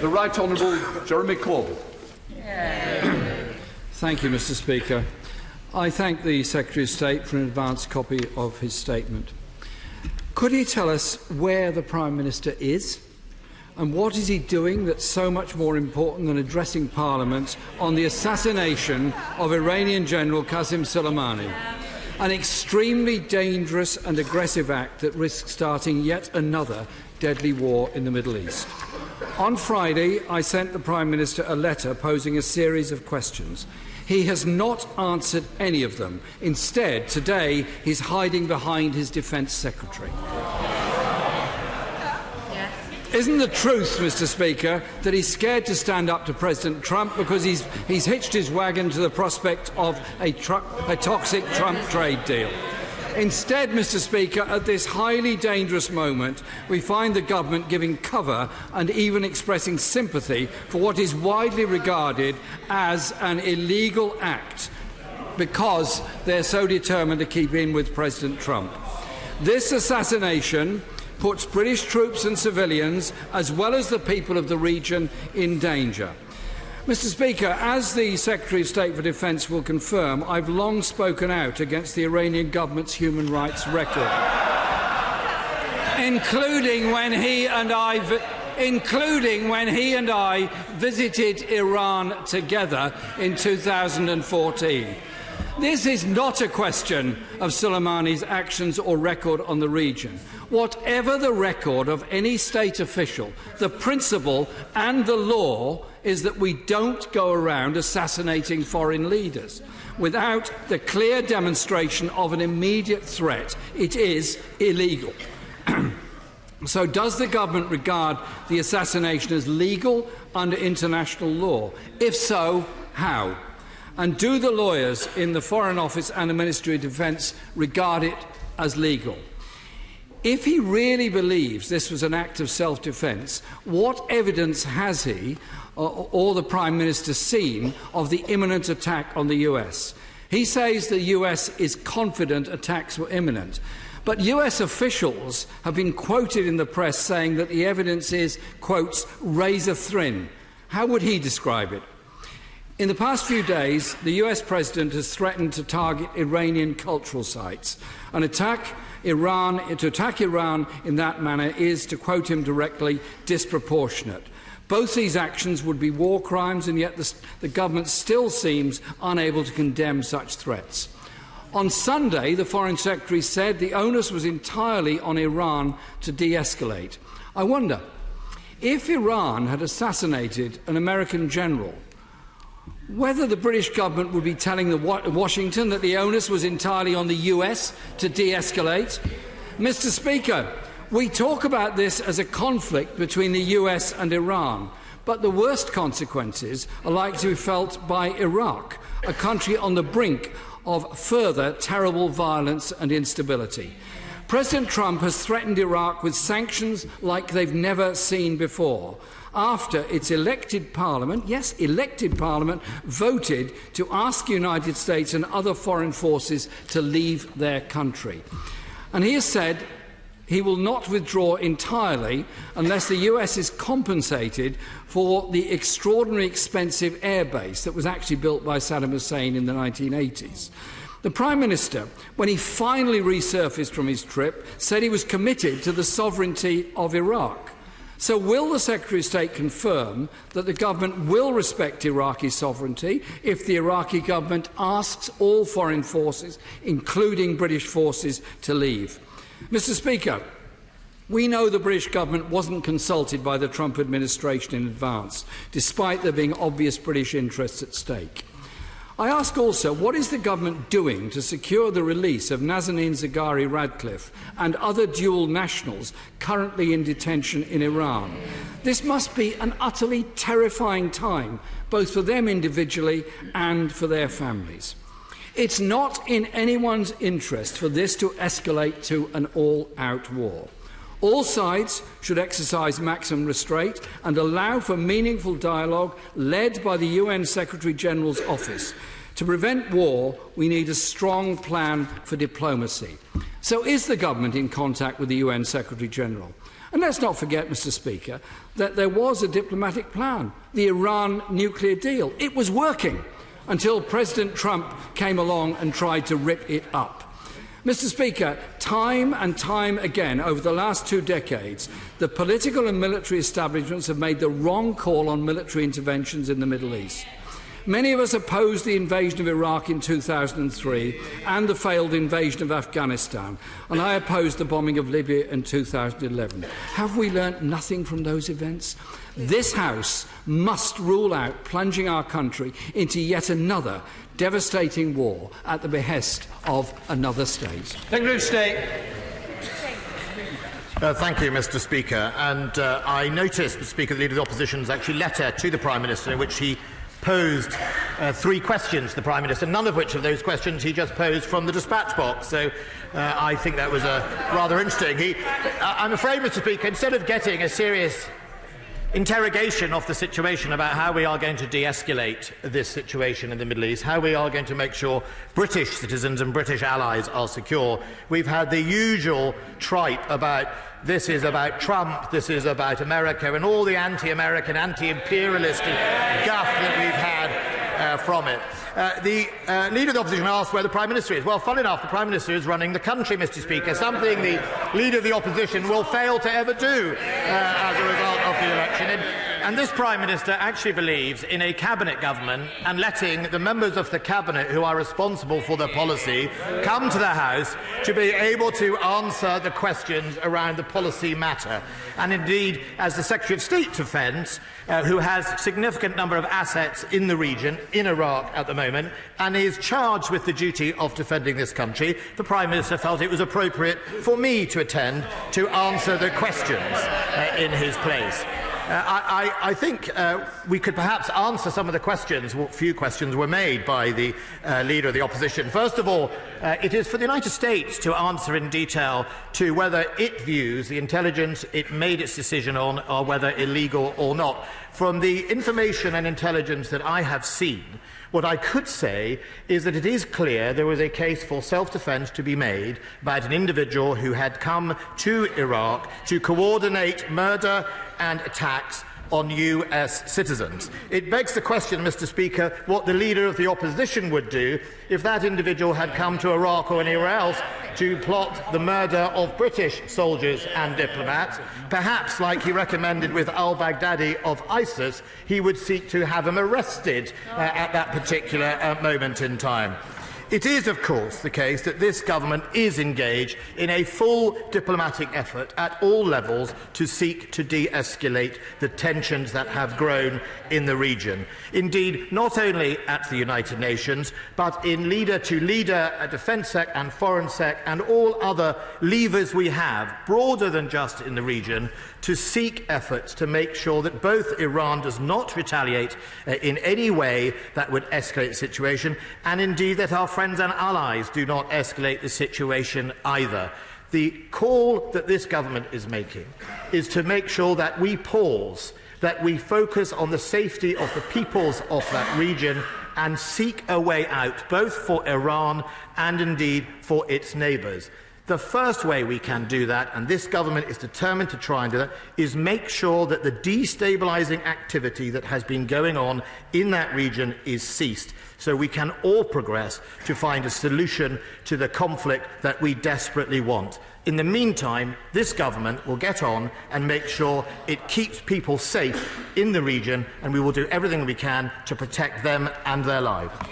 The Right Honourable Jeremy Corbyn. Thank you, Mr. Speaker. I thank the Secretary of State for an advance copy of his statement. Could he tell us where the Prime Minister is? And what is he doing that's so much more important than addressing Parliament on the assassination of Iranian General Qasem Soleimani? An extremely dangerous and aggressive act that risks starting yet another deadly war in the Middle East. On Friday, I sent the Prime Minister a letter posing a series of questions. He has not answered any of them. Instead, today, he's hiding behind his Defence Secretary. Isn't the truth, Mr. Speaker, that he's scared to stand up to President Trump because he's hitched his wagon to the prospect of a toxic Trump trade deal? Instead, Mr. Speaker, at this highly dangerous moment, we find the government giving cover and even expressing sympathy for what is widely regarded as an illegal act because they're so determined to keep in with President Trump. This assassination puts British troops and civilians, as well as the people of the region, in danger. Mr. Speaker, as the Secretary of State for Defence will confirm, I've long spoken out against the Iranian government's human rights record, including when he and I visited Iran together in 2014. This is not a question of Soleimani's actions or record on the region. Whatever the record of any state official, the principle and the law is that we don't go around assassinating foreign leaders. Without the clear demonstration of an immediate threat, it is illegal. So does the government regard the assassination as legal under international law? If so, how? And do the lawyers in the Foreign Office and the Ministry of Defence regard it as legal? If he really believes this was an act of self-defence, what evidence has he or the Prime Minister seen of the imminent attack on the US? He says the US is confident attacks were imminent. But US officials have been quoted in the press saying that the evidence is, quotes, razor thin. How would he describe it? In the past few days, the US President has threatened to target Iranian cultural sites. To attack Iran in that manner is, to quote him directly, disproportionate. Both these actions would be war crimes, and yet the government still seems unable to condemn such threats. On Sunday, the Foreign Secretary said the onus was entirely on Iran to de-escalate. I wonder, if Iran had assassinated an American general, whether the British government would be telling Washington that the onus was entirely on the US to de-escalate? Mr. Speaker, we talk about this as a conflict between the US and Iran, but the worst consequences are likely to be felt by Iraq, a country on the brink of further terrible violence and instability. President Trump has threatened Iraq with sanctions like they've never seen before, after its elected parliament, yes, elected parliament, voted to ask the United States and other foreign forces to leave their country. And he has said he will not withdraw entirely unless the US is compensated for the extraordinarily expensive airbase that was actually built by Saddam Hussein in the 1980s. The Prime Minister, when he finally resurfaced from his trip, said he was committed to the sovereignty of Iraq. So will the Secretary of State confirm that the government will respect Iraqi sovereignty if the Iraqi government asks all foreign forces, including British forces, to leave? Mr. Speaker, we know the British government wasn't consulted by the Trump administration in advance, despite there being obvious British interests at stake. I ask also, what is the government doing to secure the release of Nazanin Zaghari Ratcliffe and other dual nationals currently in detention in Iran? This must be an utterly terrifying time, both for them individually and for their families. It's not in anyone's interest for this to escalate to an all-out war. All sides should exercise maximum restraint and allow for meaningful dialogue led by the UN Secretary-General's office. To prevent war, we need a strong plan for diplomacy. So is the government in contact with the UN Secretary-General? And let's not forget, Mr. Speaker, that there was a diplomatic plan, the Iran nuclear deal. It was working until President Trump came along and tried to rip it up. Mr. Speaker, time and time again over the last 2 decades, the political and military establishments have made the wrong call on military interventions in the Middle East. Many of us opposed the invasion of Iraq in 2003 and the failed invasion of Afghanistan, and I opposed the bombing of Libya in 2011. Have we learnt nothing from those events? This House must rule out plunging our country into yet another devastating war at the behest of another state. Secretary of State. Thank you, Mr. Speaker. And I noticed, Mr. Speaker, the Leader of the Opposition's actually letter to the Prime Minister in which he posed 3 questions to the Prime Minister, none of which of those questions he just posed from the dispatch box. So I think that was rather interesting. I'm afraid, Mr. Speaker, instead of getting a serious interrogation of the situation about how we are going to de-escalate this situation in the Middle East, how we are going to make sure British citizens and British allies are secure, we've had the usual tripe about this is about Trump, this is about America, and all the anti-American, anti-imperialist guff that we've had from it. The Leader of the Opposition asked where the Prime Minister is. Well, fun enough, the Prime Minister is running the country, Mr. Speaker, something the Leader of the Opposition will fail to ever do as a result of the election. And this Prime Minister actually believes in a cabinet government and letting the members of the cabinet who are responsible for the policy come to the House to be able to answer the questions around the policy matter. And indeed, as the Secretary of State Defence, who has a significant number of assets in the region, in Iraq at the moment, and is charged with the duty of defending this country, the Prime Minister felt it was appropriate for me to attend to answer the questions in his place. I think we could perhaps answer some of the questions. What few questions were made by the Leader of the Opposition. First of all, it is for the United States to answer in detail to whether it views the intelligence it made its decision on are whether illegal or not. From the information and intelligence that I have seen, what I could say is that it is clear there was a case for self-defence to be made about an individual who had come to Iraq to coordinate murder and attacks on US citizens. It begs the question, Mr. Speaker, what the Leader of the Opposition would do if that individual had come to Iraq or anywhere else to plot the murder of British soldiers and diplomats. Perhaps, like he recommended with al-Baghdadi of ISIS, he would seek to have him arrested at that particular moment in time. It is, of course, the case that this government is engaged in a full diplomatic effort at all levels to seek to de-escalate the tensions that have grown in the region. Indeed, not only at the United Nations, but in leader-to-leader, defence sec and foreign sec, and all other levers we have, broader than just in the region, to seek efforts to make sure that both Iran does not retaliate in any way that would escalate the situation, and indeed that our friends and allies do not escalate the situation either. The call that this government is making is to make sure that we pause, that we focus on the safety of the peoples of that region and seek a way out, both for Iran and indeed for its neighbours. The first way we can do that, and this government is determined to try and do that, is make sure that the destabilising activity that has been going on in that region is ceased, so we can all progress to find a solution to the conflict that we desperately want. In the meantime, this government will get on and make sure it keeps people safe in the region, and we will do everything we can to protect them and their lives.